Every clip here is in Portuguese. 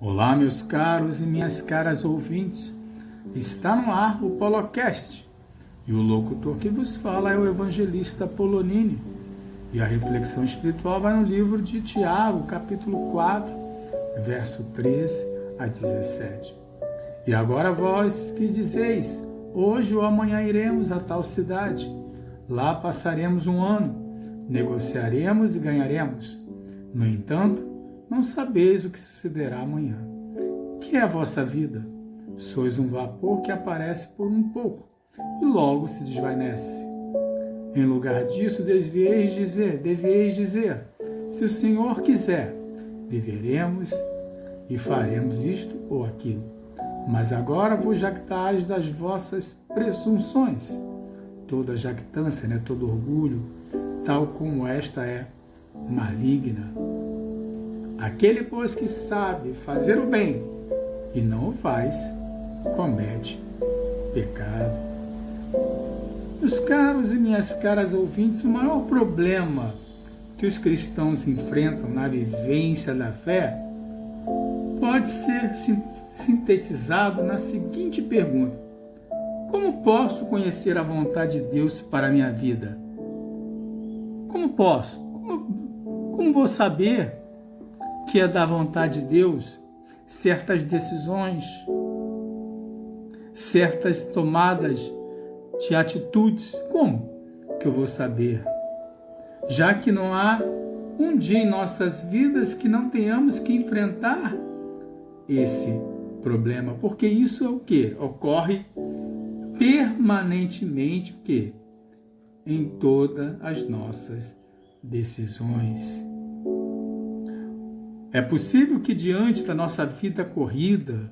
Olá, meus caros e minhas caras ouvintes. Está no ar o Polocast e o locutor que vos fala é o evangelista Polonini. E a reflexão espiritual vai no livro de Tiago, capítulo 4, verso 13 a 17. E agora vós que dizeis, hoje ou amanhã iremos a tal cidade, lá passaremos um ano, negociaremos e ganharemos. No entanto, não sabeis o que sucederá amanhã. Que é a vossa vida? Sois um vapor que aparece por um pouco e logo se desvanece. Em lugar disso, devieis dizer, se o Senhor quiser, viveremos e faremos isto ou aquilo. Mas agora vos jactais das vossas presunções. Toda jactância, todo orgulho, tal como esta é maligna. Aquele, pois, que sabe fazer o bem e não o faz, comete pecado. Meus caros e minhas caras ouvintes, o maior problema que os cristãos enfrentam na vivência da fé pode ser sintetizado na seguinte pergunta: como posso conhecer a vontade de Deus para a minha vida? Como posso? Como vou saber que é da vontade de Deus certas decisões, certas tomadas de atitudes? Como que eu vou saber? Já que não há um dia em nossas vidas que não tenhamos que enfrentar esse problema, porque isso é o que? Ocorre permanentemente, o que? Em todas as nossas decisões. É possível que diante da nossa vida corrida,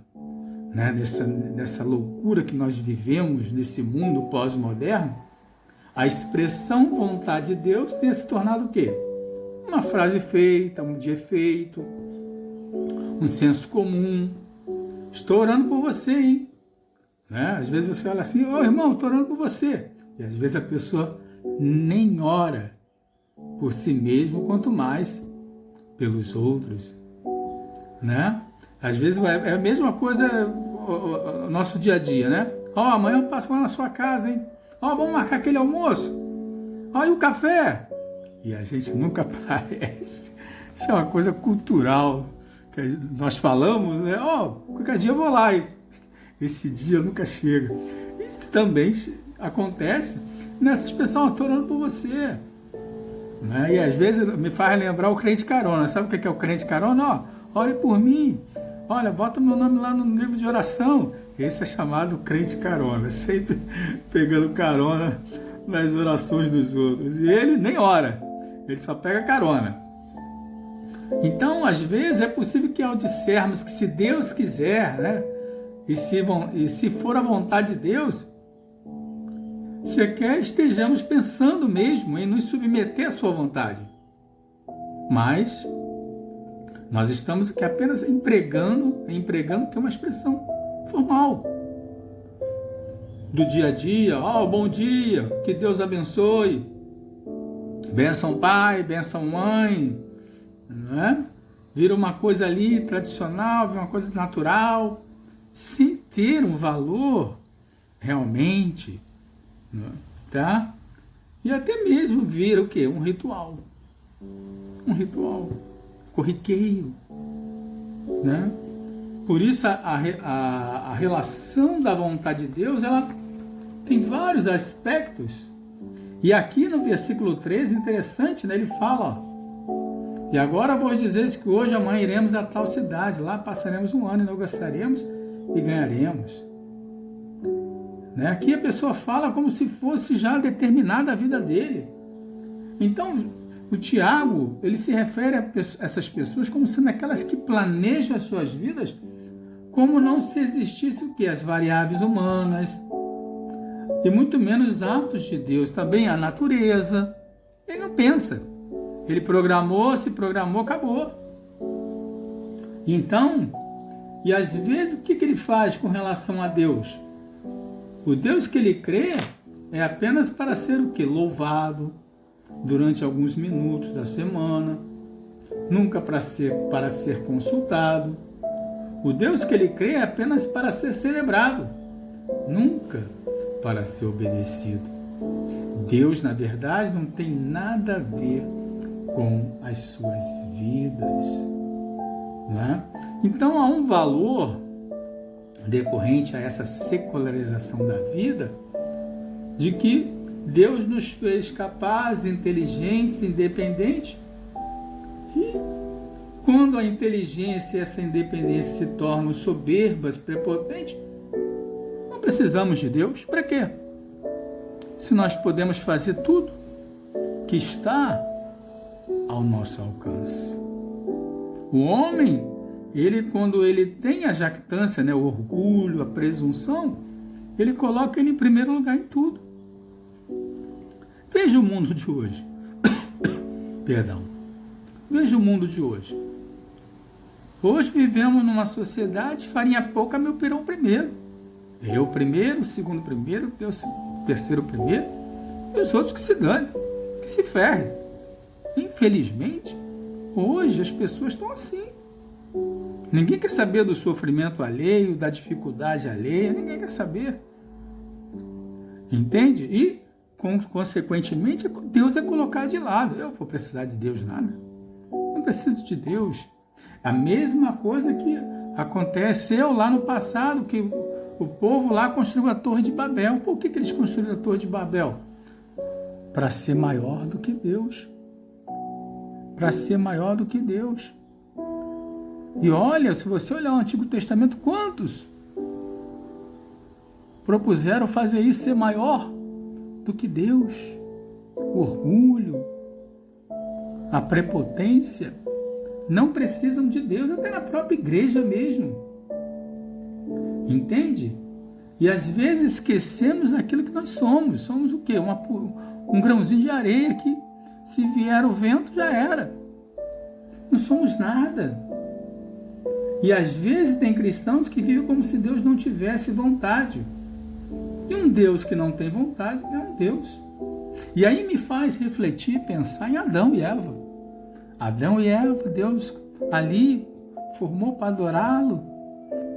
dessa loucura que nós vivemos nesse mundo pós-moderno, a expressão vontade de Deus tenha se tornado o quê? Uma frase feita, um dia feito, um senso comum. Estou orando por você, hein? Às vezes você olha assim, irmão, estou orando por você. E às vezes a pessoa nem ora por si mesmo, quanto mais pelos outros, Às vezes é a mesma coisa o nosso dia a dia, amanhã eu passo lá na sua casa, hein? Vamos marcar aquele almoço. E o café? E a gente nunca aparece. Isso é uma coisa cultural que nós falamos, qualquer dia eu vou lá e esse dia nunca chega. Isso também acontece nessas pessoas, estou orando por você. E às vezes me faz lembrar o crente carona. Sabe o que é o crente carona? Ore por mim. Olha, bota meu nome lá no livro de oração. Esse é chamado crente carona. Sempre pegando carona nas orações dos outros. E ele nem ora. Ele só pega carona. Então, às vezes, é possível que ao dissermos que se Deus quiser, e se for a vontade de Deus, sequer estejamos pensando mesmo em nos submeter à sua vontade. Mas nós estamos aqui apenas empregando, que é uma expressão formal do dia a dia. Bom dia, que Deus abençoe, bênção pai, bênção mãe, Vira uma coisa ali tradicional, vira uma coisa natural, sem ter um valor realmente, E até mesmo vira o quê? Um ritual corriqueiro, Por isso a relação da vontade de Deus, ela tem vários aspectos. E aqui no versículo 13, interessante, ele fala, e agora vou dizer que hoje, amanhã iremos a tal cidade, lá passaremos um ano e negociaremos e ganharemos. Aqui a pessoa fala como se fosse já determinada a vida dele. Então, o Tiago, ele se refere a essas pessoas como sendo aquelas que planejam as suas vidas como não se existisse o quê? As variáveis humanas e muito menos os atos de Deus, também a natureza. Ele não pensa. Ele se programou, acabou. Então, e às vezes o que ele faz com relação a Deus? O Deus que ele crê é apenas para ser o quê? Louvado durante alguns minutos da semana, nunca para ser consultado. O Deus que ele crê é apenas para ser celebrado, nunca para ser obedecido. Deus, na verdade, não tem nada a ver com as suas vidas, né? Então há um valor decorrente a essa secularização da vida, de que Deus nos fez capazes, inteligentes, independentes, e quando a inteligência e essa independência se tornam soberbas, prepotentes, não precisamos de Deus. Para quê? Se nós podemos fazer tudo que está ao nosso alcance. O homem, quando ele tem a jactância, o orgulho, a presunção, ele coloca ele em primeiro lugar em tudo. Veja o mundo de hoje. Perdão. Veja o mundo de hoje. Hoje vivemos numa sociedade farinha pouca, meu pirão primeiro. Eu primeiro, o segundo primeiro, o terceiro primeiro, e os outros que se danem, que se ferrem. Infelizmente, hoje as pessoas estão assim. Ninguém quer saber do sofrimento alheio, da dificuldade alheia, ninguém quer saber. Entende? E, consequentemente, Deus é colocado de lado. Eu vou precisar de Deus nada. Não preciso de Deus. A mesma coisa que aconteceu lá no passado, que o povo lá construiu a Torre de Babel. Por que eles construíram a Torre de Babel? Para ser maior do que Deus. Para ser maior do que Deus. E olha, se você olhar o Antigo Testamento, quantos propuseram fazer isso, ser maior do que Deus? O orgulho, a prepotência, não precisam de Deus, até na própria igreja mesmo. Entende? E às vezes esquecemos daquilo que nós somos. Somos o quê? Um grãozinho de areia que, se vier o vento, já era. Não somos nada. E às vezes tem cristãos que vivem como se Deus não tivesse vontade. E um Deus que não tem vontade é um Deus. E aí me faz refletir, pensar em Adão e Eva. Adão e Eva, Deus ali formou para adorá-lo,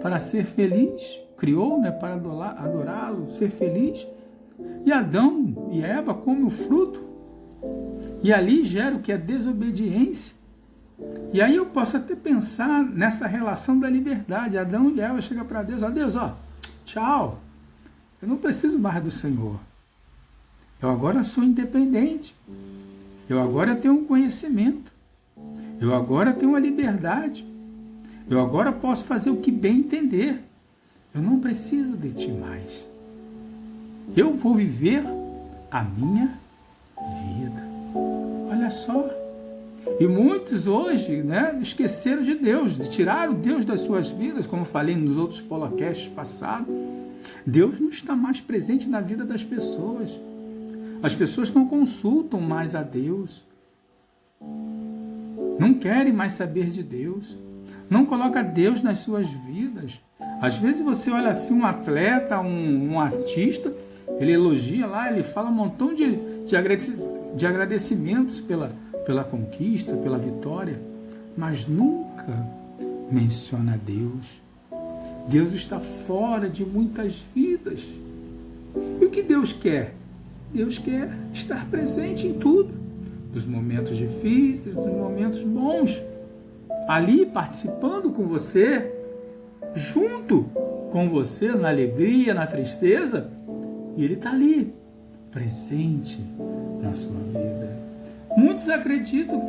para ser feliz. Criou, para adorá-lo, ser feliz. E Adão e Eva comem o fruto. E ali gera o que é desobediência. E aí eu posso até pensar nessa relação da liberdade. Adão e Eva chegam para Deus, Deus, tchau, eu não preciso mais do Senhor. Eu agora sou independente. Eu agora tenho um conhecimento. Eu agora tenho uma liberdade. Eu agora posso fazer o que bem entender. Eu não preciso de ti mais. Eu vou viver a minha vida. Olha só. E muitos hoje, esqueceram de Deus, tiraram Deus das suas vidas, como falei nos outros polocasts passados. Deus não está mais presente na vida das pessoas. As pessoas não consultam mais a Deus. Não querem mais saber de Deus. Não coloca Deus nas suas vidas. Às vezes você olha assim um atleta, um artista, ele elogia lá, ele fala um montão de agradecimentos pela conquista, pela vitória, mas nunca menciona Deus. Deus está fora de muitas vidas. E o que Deus quer? Deus quer estar presente em tudo, nos momentos difíceis, nos momentos bons, ali participando com você, junto com você, na alegria, na tristeza, e Ele está ali, presente na sua vida. Muitos acreditam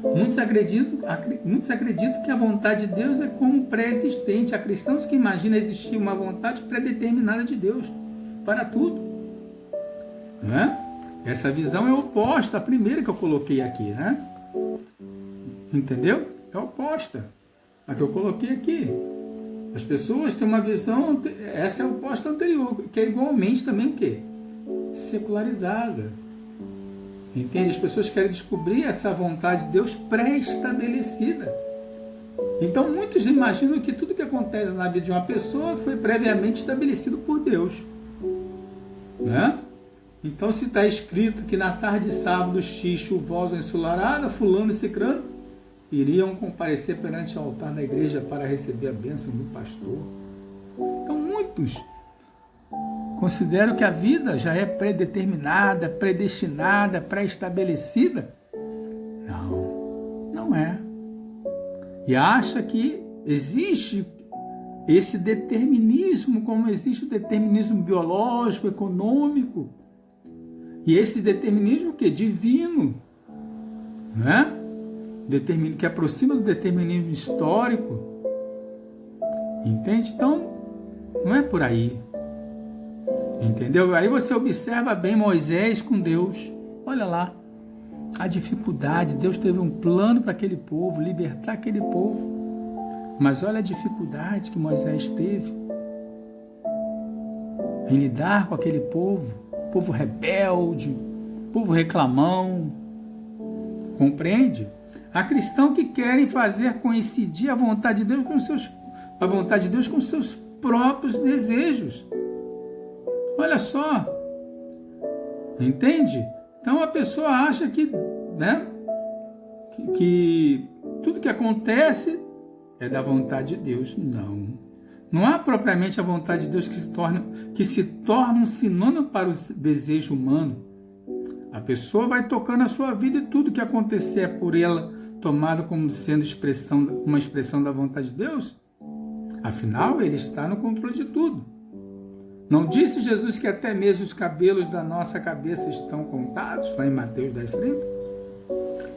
muitos acreditam que a vontade de Deus é como pré-existente. Há cristãos que imaginam existir uma vontade pré-determinada de Deus para tudo. Não é? Essa visão é oposta à primeira que eu coloquei aqui, Entendeu? É oposta à que eu coloquei aqui. As pessoas têm uma visão, essa é oposta à anterior, que é igualmente também o quê? Secularizada. Entende? As pessoas querem descobrir essa vontade de Deus pré-estabelecida. Então muitos imaginam que tudo que acontece na vida de uma pessoa foi previamente estabelecido por Deus. Então se está escrito que na tarde de sábado X chuvosa ensolarada, fulano e cicrano, iriam comparecer perante o altar da igreja para receber a bênção do pastor. Então, muitos consideram que a vida já é predeterminada, predestinada, pré-estabelecida. Não, não é. E acha que existe esse determinismo, como existe o determinismo biológico, econômico, e esse determinismo que é divino, né? Que aproxima do determinismo histórico. Entende? Então, não é por aí. Entendeu? Aí você observa bem Moisés com Deus. Olha lá, a dificuldade. Deus teve um plano para aquele povo, libertar aquele povo. Mas olha a dificuldade que Moisés teve em lidar com aquele povo rebelde, povo reclamão. Compreende? Há cristãos que querem fazer coincidir a vontade de Deus com seus próprios desejos. Olha só. Entende? Então a pessoa acha que, né, que tudo que acontece é da vontade de Deus. Não. Não há propriamente a vontade de Deus que se torna um sinônimo para o desejo humano. A pessoa vai tocando a sua vida e tudo que acontecer é por ela tomado como sendo uma expressão da vontade de Deus. Afinal, Ele está no controle de tudo. Não disse Jesus que até mesmo os cabelos da nossa cabeça estão contados? Lá em Mateus 10:30.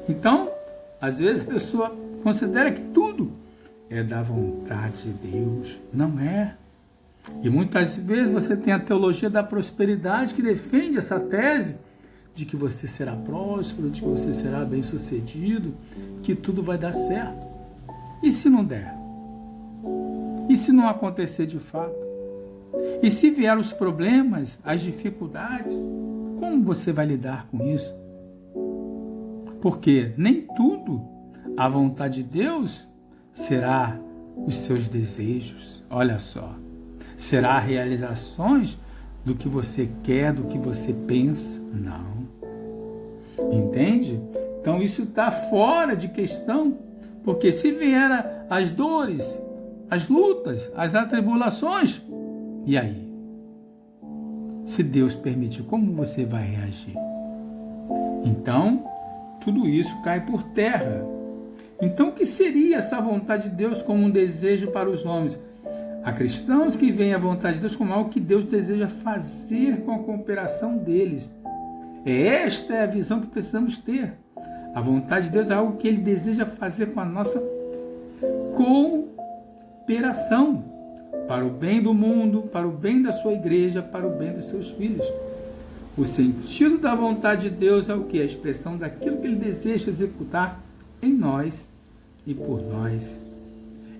Então, às vezes a pessoa considera que tudo é da vontade de Deus. Não é. E muitas vezes você tem a teologia da prosperidade que defende essa tese de que você será próspero, de que você será bem-sucedido, que tudo vai dar certo. E se não der? E se não acontecer de fato? E se vier os problemas, as dificuldades, como você vai lidar com isso? Porque nem tudo a vontade de Deus será os seus desejos. Olha só. Será realizações do que você quer, do que você pensa? Não. Entende? Então isso está fora de questão, porque se vier as dores, as lutas, as atribulações, e aí? Se Deus permitir, como você vai reagir? Então, tudo isso cai por terra. Então, o que seria essa vontade de Deus como um desejo para os homens? Há cristãos que veem a vontade de Deus como algo que Deus deseja fazer com a cooperação deles. Esta é a visão que precisamos ter. A vontade de Deus é algo que Ele deseja fazer com a nossa cooperação, para o bem do mundo, para o bem da sua igreja, para o bem dos seus filhos. O sentido da vontade de Deus é o que? A expressão daquilo que Ele deseja executar em nós e por nós.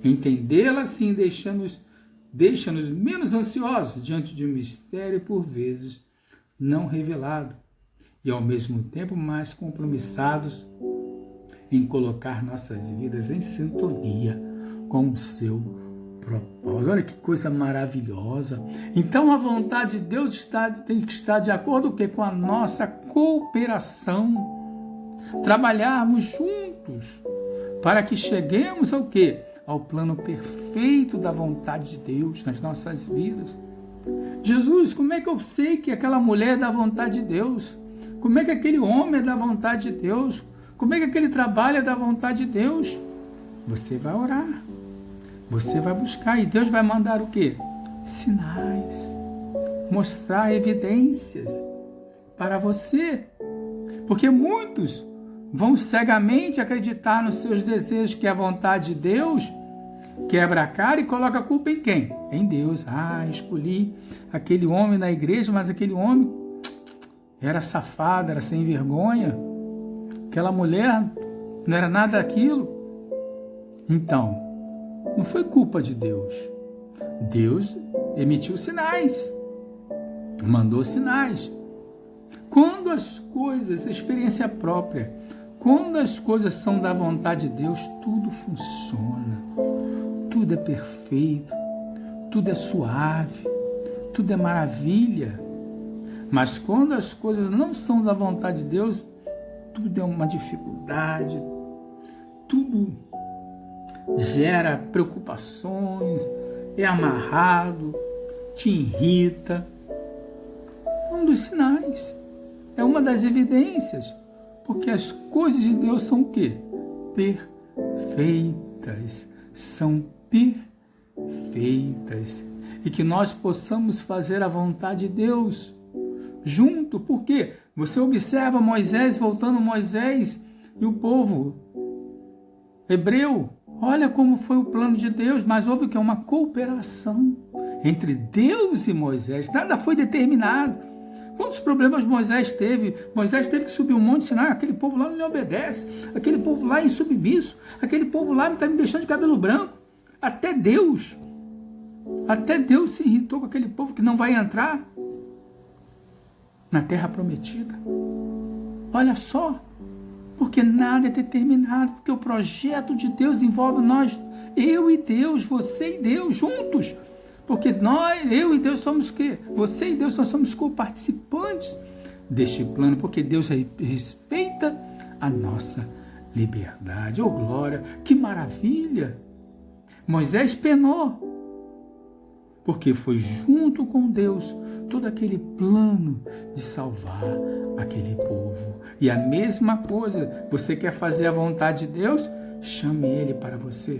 Entendê-la assim deixa-nos menos ansiosos diante de um mistério por vezes não revelado e ao mesmo tempo mais compromissados em colocar nossas vidas em sintonia com o seu propósito. Olha que coisa maravilhosa. Então a vontade de Deus tem que estar de acordo com a nossa cooperação. Trabalharmos juntos para que cheguemos ao quê? Ao plano perfeito da vontade de Deus nas nossas vidas. Jesus, como é que eu sei que aquela mulher é da vontade de Deus? Como é que aquele homem é da vontade de Deus? Como é que aquele trabalho é da vontade de Deus? Você vai orar. Você vai buscar e Deus vai mandar o quê? Sinais. Mostrar evidências para você. Porque muitos vão cegamente acreditar nos seus desejos, que é a vontade de Deus, quebra a cara e coloca a culpa em quem? Em Deus. Escolhi aquele homem na igreja, mas aquele homem era safado, era sem vergonha. Aquela mulher não era nada daquilo. Então, não foi culpa de Deus. Deus emitiu sinais, mandou sinais. Quando as coisas, experiência própria, quando as coisas são da vontade de Deus, tudo funciona, tudo é perfeito, tudo é suave, tudo é maravilha. Mas quando as coisas não são da vontade de Deus, tudo é uma dificuldade, tudo gera preocupações, é amarrado, te irrita. É um dos sinais, é uma das evidências, porque as coisas de Deus são o quê? Perfeitas, são perfeitas. E que nós possamos fazer a vontade de Deus junto, porque você observa Moisés, voltando Moisés e o povo hebreu, olha como foi o plano de Deus, mas houve o que? Uma cooperação entre Deus e Moisés, nada foi determinado. Quantos problemas Moisés teve? Moisés teve que subir um monte Sinai, aquele povo lá não me obedece, aquele povo lá é insubmisso, aquele povo lá está me deixando de cabelo branco. Até Deus se irritou com aquele povo que não vai entrar na terra prometida. Olha só, porque nada é determinado, porque o projeto de Deus envolve nós, eu e Deus, você e Deus juntos. Porque eu e Deus somos o quê? Você e Deus, nós somos co-participantes deste plano, porque Deus respeita a nossa liberdade. Oh, glória, que maravilha! Moisés penou, porque foi junto com Deus todo aquele plano de salvar aquele povo. E a mesma coisa, você quer fazer a vontade de Deus? Chame Ele para você.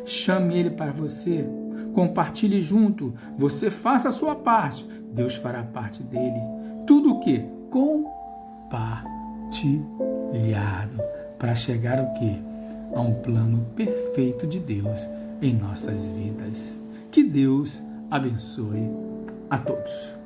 Chame Ele para você. Compartilhe junto. Você faça a sua parte. Deus fará parte dele. Tudo o quê? Compartilhado. Para chegar ao quê? A um plano perfeito de Deus em nossas vidas. Que Deus abençoe a todos.